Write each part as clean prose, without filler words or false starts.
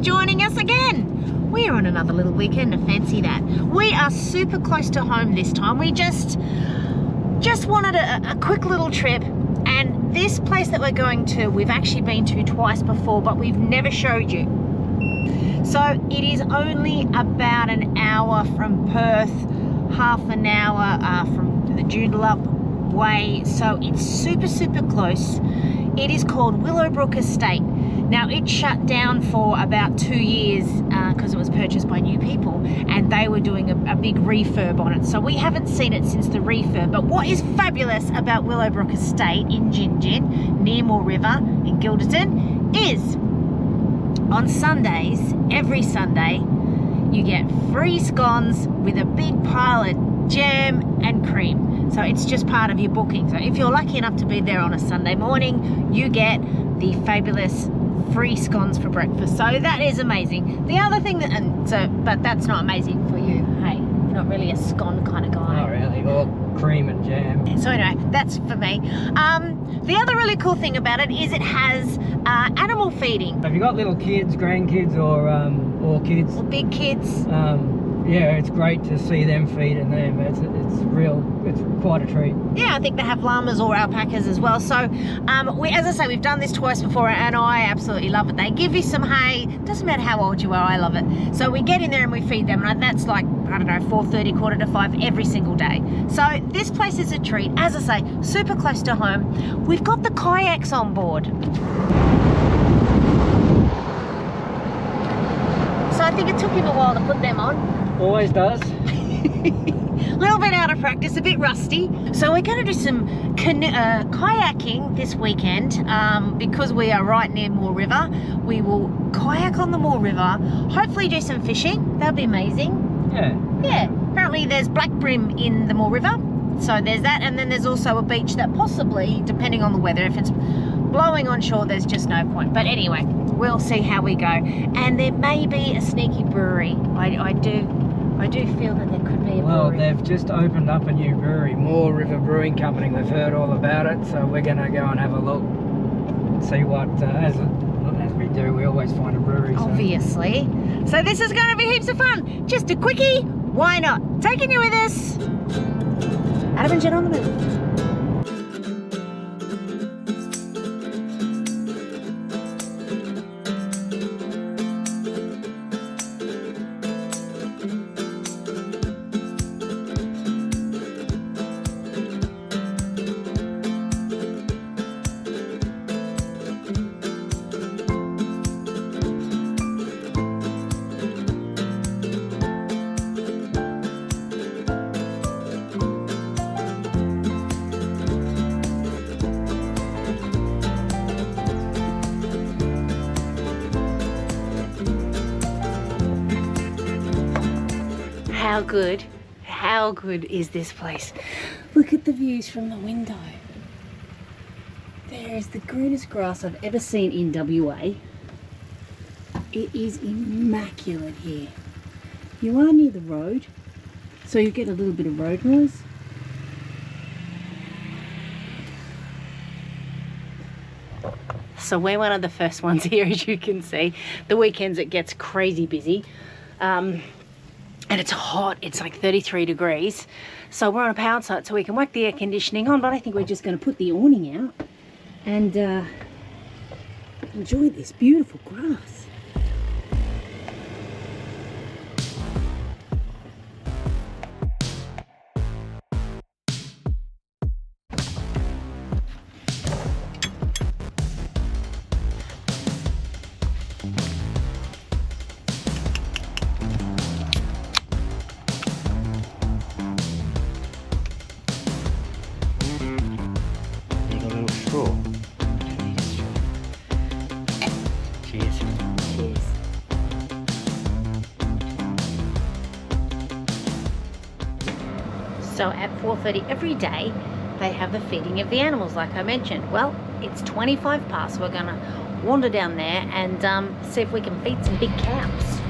joining us again. We're on another little weekend to fancy that. We are super close to home this time. We just wanted a quick little trip, and this place that we're going to, we've actually been to twice before, but we've never showed you. So it is only about an hour from Perth, half an hour from the Joondalup way, so it's super close. It is called Willowbrook Estate. Now it shut down for about 2 years because it was purchased by new people, and they were doing a big refurb on it, so we haven't seen it since the refurb. But what is fabulous about Willowbrook Estate in Gin near Moore River in Gilderton is on Sundays, every Sunday, you get free scones with a big pile of jam and cream. So it's just part of your booking. So if you're lucky enough to be there on a Sunday morning, you get the fabulous free scones for breakfast. So that is amazing. The other thing but that's not amazing for you. Hey, you're not really a scone kind of guy. Not really, or cream and jam. So anyway, that's for me. The other really cool thing about it is it has animal feeding. Have you got little kids, grandkids, or kids? Or big kids. Yeah, it's great to see them feeding them. It's quite a treat. Yeah, I think they have llamas or alpacas as well. So, as I say, we've done this twice before, and I absolutely love it. They give you some hay. Doesn't matter how old you are, I love it. So we get in there and we feed them, and that's like, I don't know, 4:30, 4:45 every single day. So this place is a treat. As I say, super close to home. We've got the kayaks on board. So I think it took him a while to put them on. Always does. A little bit out of practice, a bit rusty. So we're going to do some kayaking this weekend because we are right near Moore River. We will kayak on the Moore River, hopefully do some fishing. That'll be amazing. Yeah, apparently there's black brim in the Moore River, so there's that, and then there's also a beach that possibly, depending on the weather, if it's blowing on shore, there's just no point. But anyway, we'll see how we go. And there may be a sneaky brewery. I do feel that there could be a brewery. Well, they've just opened up a new brewery, Moore River Brewing Company. We've heard all about it, so we're going to go and have a look and see what, as we do, we always find a brewery. Obviously. So this is going to be heaps of fun. Just a quickie, why not? Taking you with us. Adam and Jen on the move. How good is this place? Look at the views from the window. There is the greenest grass I've ever seen in WA. It is immaculate here. You are near the road, so you get a little bit of road noise. So we're one of the first ones here, as you can see. The weekends it gets crazy busy. And it's hot, it's like 33 degrees. So we're on a power site so we can whack the air conditioning on, but I think we're just going to put the awning out and enjoy this beautiful grass. So at 4:30 every day, they have the feeding of the animals, like I mentioned. Well, it's 25 past. We're going to wander down there and see if we can feed some big cows.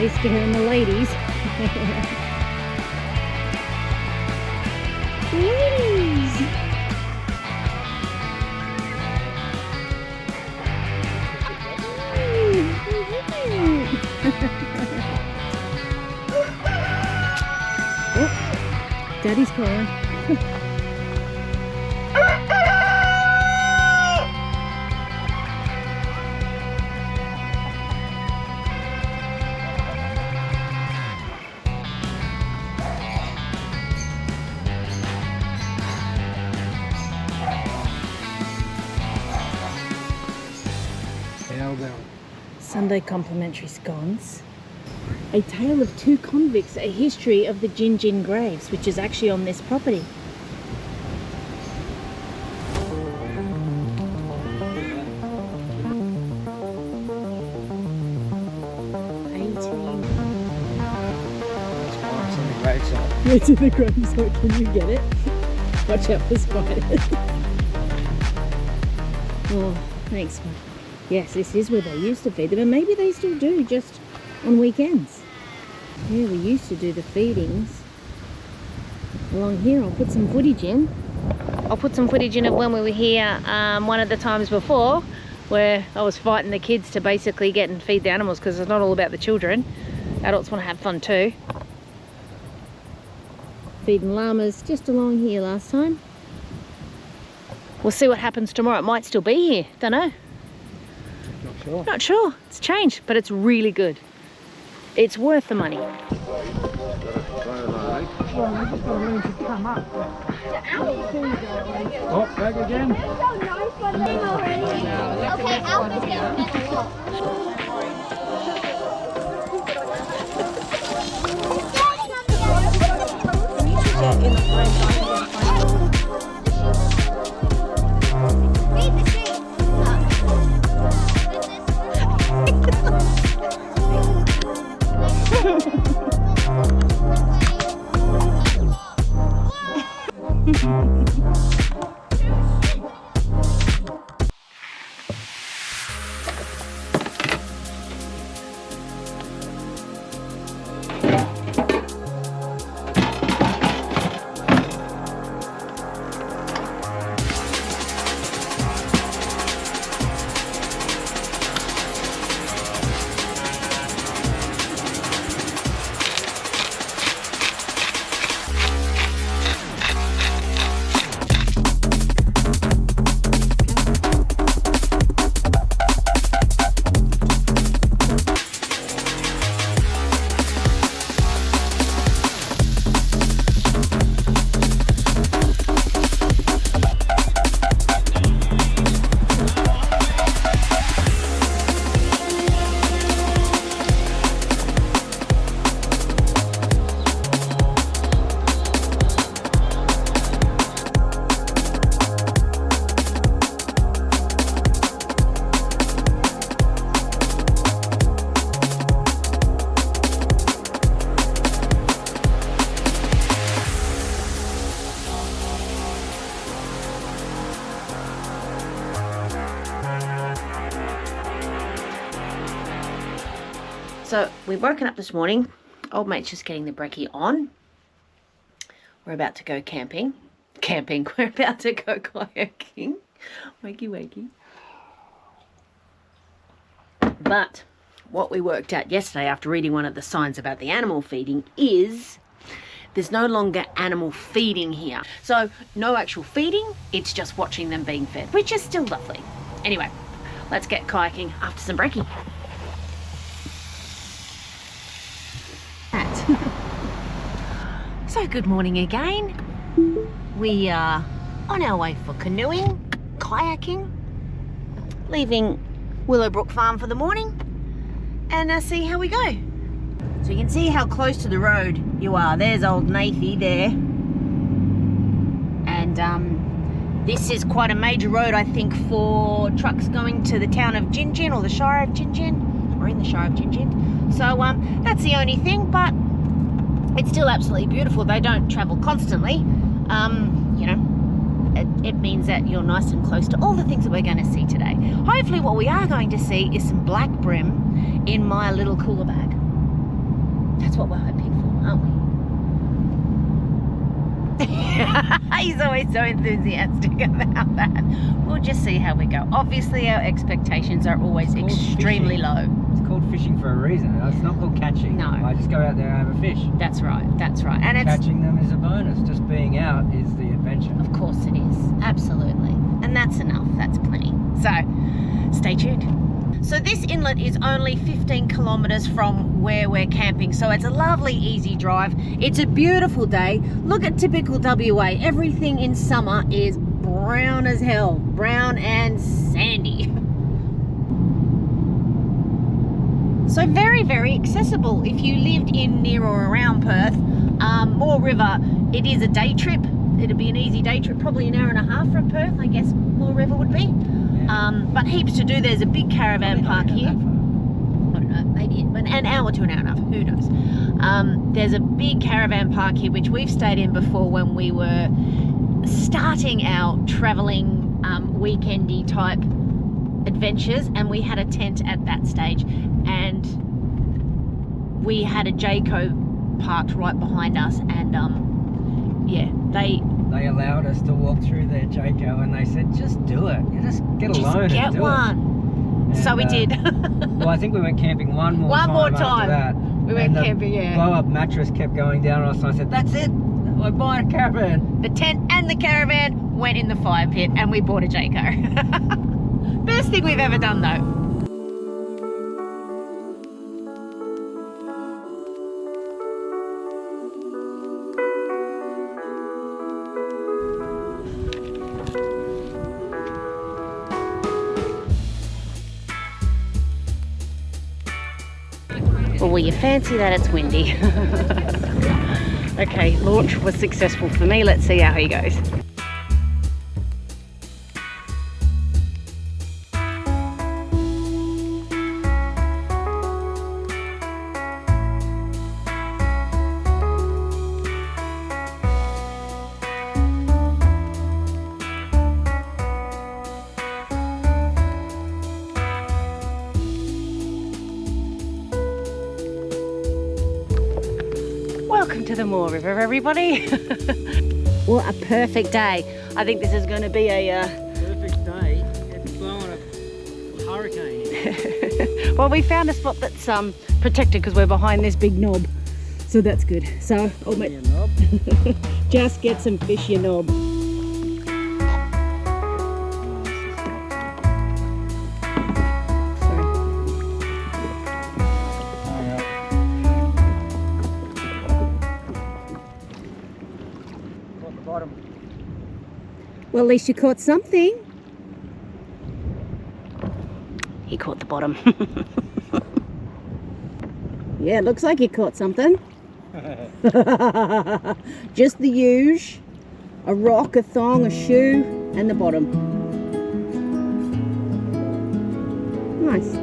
Daddy's scaring the ladies. Ladies! Oh, Daddy's calling. Sunday complimentary scones. A Tale of Two Convicts, a history of the Gin Gin graves, which is actually on this property. It's in the gravesite. Can you get it? Watch out for spiders. Oh, thanks, mate. Yes, this is where they used to feed them, and maybe they still do, just on weekends. Yeah, we used to do the feedings along here. I'll put some footage in. I'll put some footage in of when we were here one of the times before, where I was fighting the kids to basically get and feed the animals, because it's not all about the children. Adults want to have fun too. Feeding llamas just along here last time. We'll see what happens tomorrow. It might still be here, don't know. Not sure. It's changed, but it's really good. It's worth the money. Well, I just got to learn to come up. Oh, back again. Okay, Alpha's getting So we've woken up this morning. Old mate's just getting the brekkie on. We're about to go camping. We're about to go kayaking. Wakey, wakey. But what we worked out yesterday after reading one of the signs about the animal feeding is there's no longer animal feeding here. So no actual feeding, it's just watching them being fed, which is still lovely. Anyway, let's get kayaking after some brekkie. So good morning again. We are on our way for canoeing, kayaking, leaving Willowbrook Farm for the morning, and see how we go. So you can see how close to the road you are. There's old Nathy there. And this is quite a major road, I think, for trucks going to the town of Gin Gin or the Shire of Gin Gin. We're in the Shire of Gin Gin. So that's the only thing, but it's still absolutely beautiful. They don't travel constantly. You know, it means that you're nice and close to all the things that we're going to see today. Hopefully what we are going to see is some black brim in my little cooler bag. That's what we're hoping for, aren't we? He's always so enthusiastic about that. We'll just see how we go. Obviously, our expectations are always extremely low. It's called fishing for a reason. It's not called catching. No. I just go out there and have a fish. That's right. And it's Catching them is a bonus. Just being out is the adventure. Of course it is. Absolutely. And that's enough. That's plenty. So, stay tuned. So this inlet is only 15 kilometres from where we're camping. So it's a lovely, easy drive. It's a beautiful day. Look at typical WA. Everything in summer is brown as hell. Brown and sandy. So very, very accessible if you lived in, near or around Perth. Moore River, it is a day trip. It'd be an easy day trip, probably an hour and a half from Perth, I guess Moore River would be. But heaps to do. There's a big caravan park here. I don't know, maybe an hour to an hour and a half, who knows. There's a big caravan park here, which we've stayed in before when we were starting our travelling weekendy type adventures, and we had a tent at that stage, and we had a Jayco parked right behind us, and yeah, they allowed us to walk through their Jayco, and they said, just do it. You just get a loan get and do one. And, so we did. Well, I think we went camping one more time. After that. We went camping, yeah. Blow-up mattress kept going down on us, and I said, that's it. We're buying a caravan. The tent and the caravan went in the fire pit, and we bought a Jayco. Best thing we've ever done, though. Or will you fancy that it's windy? Okay, launch was successful for me. Let's see how he goes. Welcome to the Moore River, everybody. What a perfect day. I think this is going to be a... Perfect day. It's blowing a hurricane. Well, we found a spot that's protected because we're behind this big knob. So that's good. So, just get some fish, you knob. Well, at least you caught something. He caught the bottom. Yeah, it looks like you caught something. Just the huge, a rock, a thong, a shoe, and the bottom. Nice.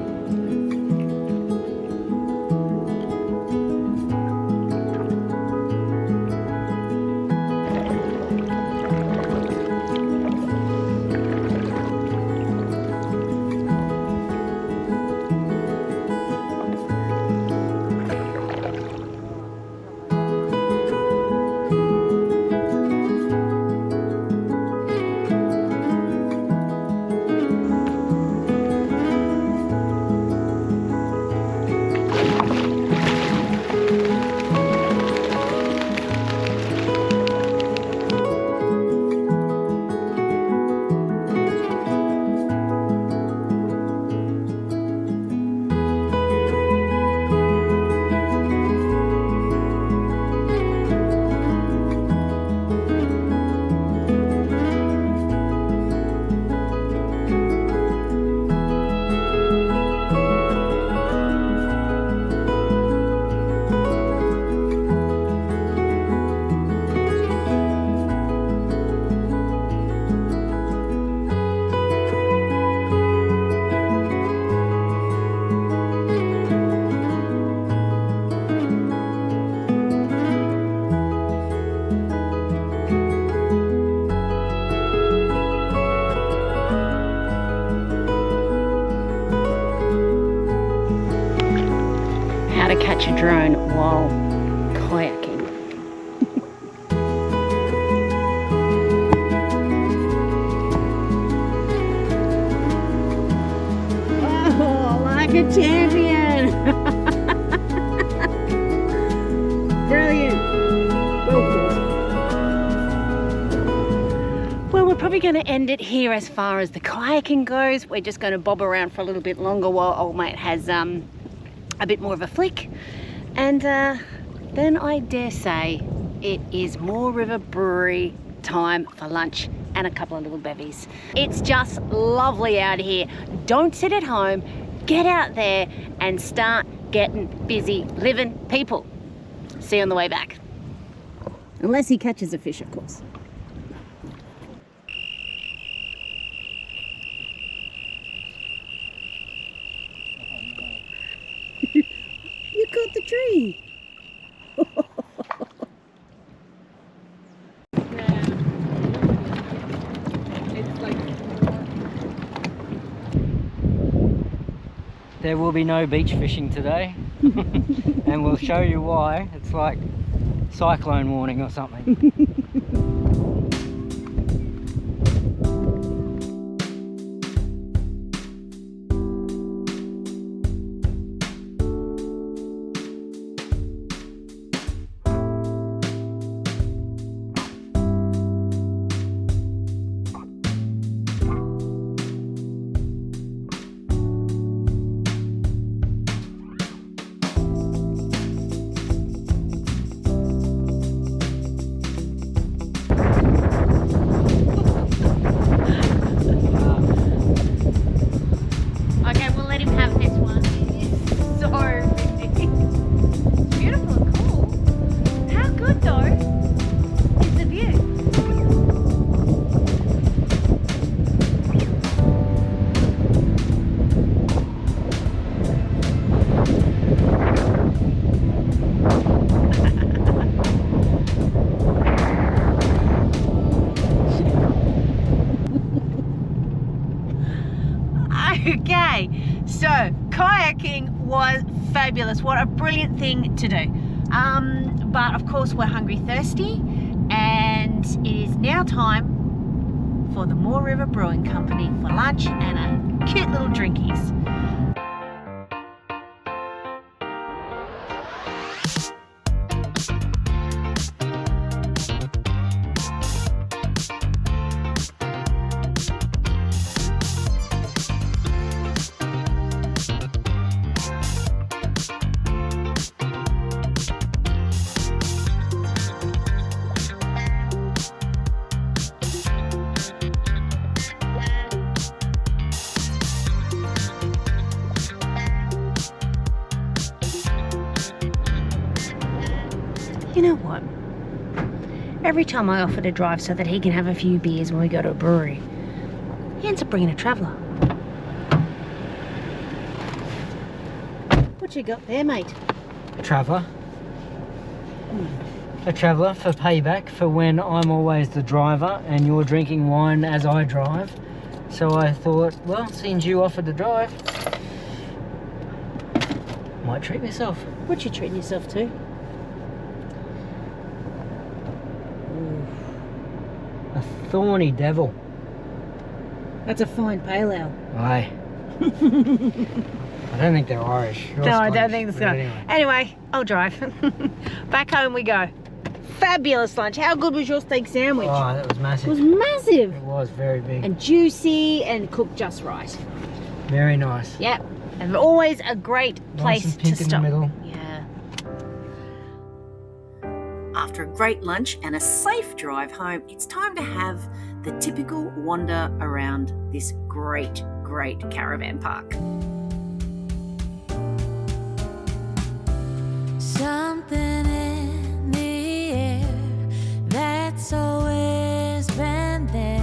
catch a drone while kayaking. Oh, like a champion! Brilliant! Well, we're probably going to end it here as far as the kayaking goes. We're just going to bob around for a little bit longer while old mate has a bit more of a flick. And then I dare say it is Moore River Brewery time for lunch and a couple of little bevies. It's just lovely out here. Don't sit at home, get out there and start getting busy living, people. See you on the way back. Unless he catches a fish, of course. You caught the tree. There will be no beach fishing today. And we'll show you why. It's like cyclone warning or something. Okay, so kayaking was fabulous. What a brilliant thing to do. But of course we're hungry, thirsty, and it is now time for the Moore River Brewing Company for lunch and a cute little drinkies. You know what? Every time I offer to drive so that he can have a few beers when we go to a brewery, he ends up bringing a traveller. What you got there, mate? A traveller. A traveller for payback for when I'm always the driver and you're drinking wine as I drive. So I thought, well, since you offered to drive, might treat myself. What you treating yourself to? A thorny devil. That's a fine pale ale. Aye. I don't think they're Irish. You're No, I Scottish, don't think so. but Anyway, I'll drive. Back home we go. Fabulous lunch. How good was your steak sandwich? Oh, that was It massive. was massive. It was very big. And juicy and cooked just right. Very nice. Yep. And always a great place Nice and pink to in stop. the middle. Yeah. After a great lunch and a safe drive home, it's time to have the typical wander around this great caravan park. Something in the air that's always been there.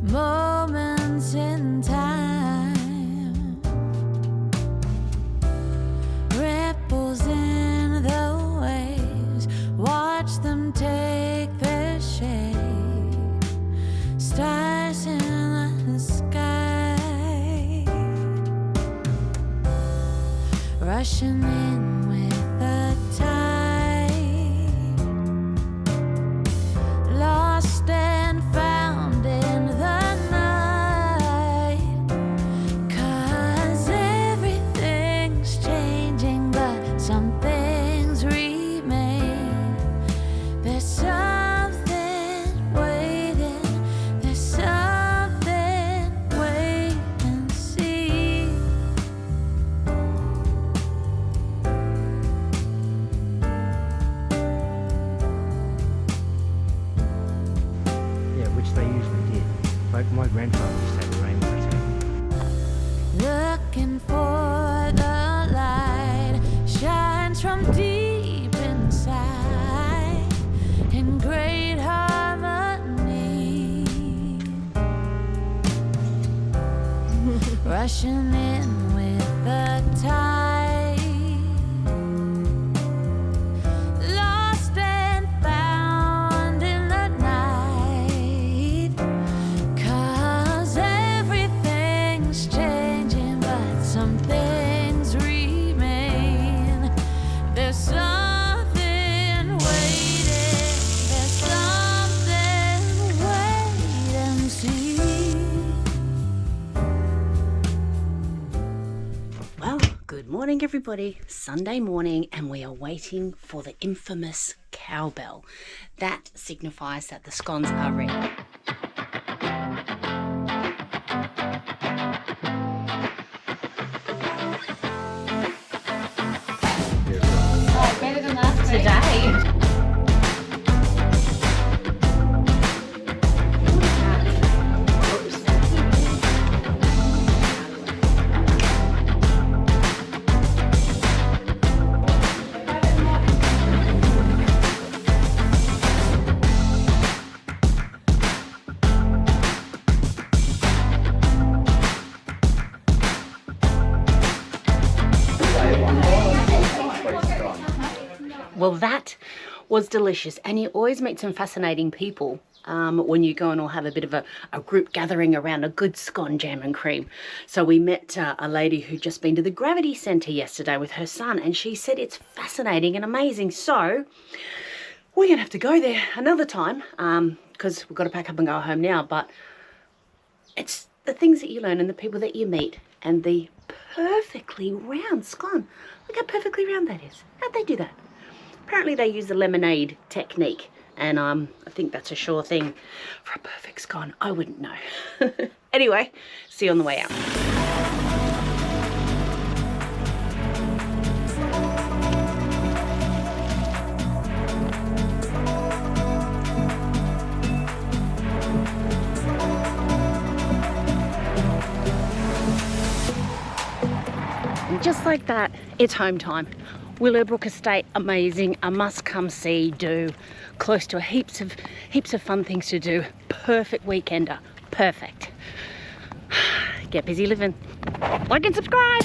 Moments in time, ripples in the waves. Watch them take their shape. Stars in the sky. grandfather used to have a rainbow tattoo. Looking for the light shines from deep inside in great harmony, rushing in with the tide, lost and found in the night, 'cause everything's changing but some things remain. There's something waiting, there's something, wait and see. Well, good morning, everybody. Sunday morning, and we are waiting for the infamous cowbell. That signifies that the scones are ready. Better than last week. Today. Well, that was delicious, and you always meet some fascinating people when you go and all have a bit of a group gathering around a good scone, jam and cream. So we met a lady who'd just been to the Gravity Centre yesterday with her son, and she said it's fascinating and amazing. So we're going to have to go there another time because we've got to pack up and go home now. But it's the things that you learn and the people that you meet and the perfectly round scone. Look how perfectly round that is. How'd they do that? Apparently they use the lemonade technique, and I think that's a sure thing for a perfect scone. I wouldn't know. Anyway, see you on the way out. And just like that, it's home time. Willowbrook Estate, amazing, a must come see, do. Close to heaps of fun things to do. Perfect weekender, perfect. Get busy living. Like and subscribe.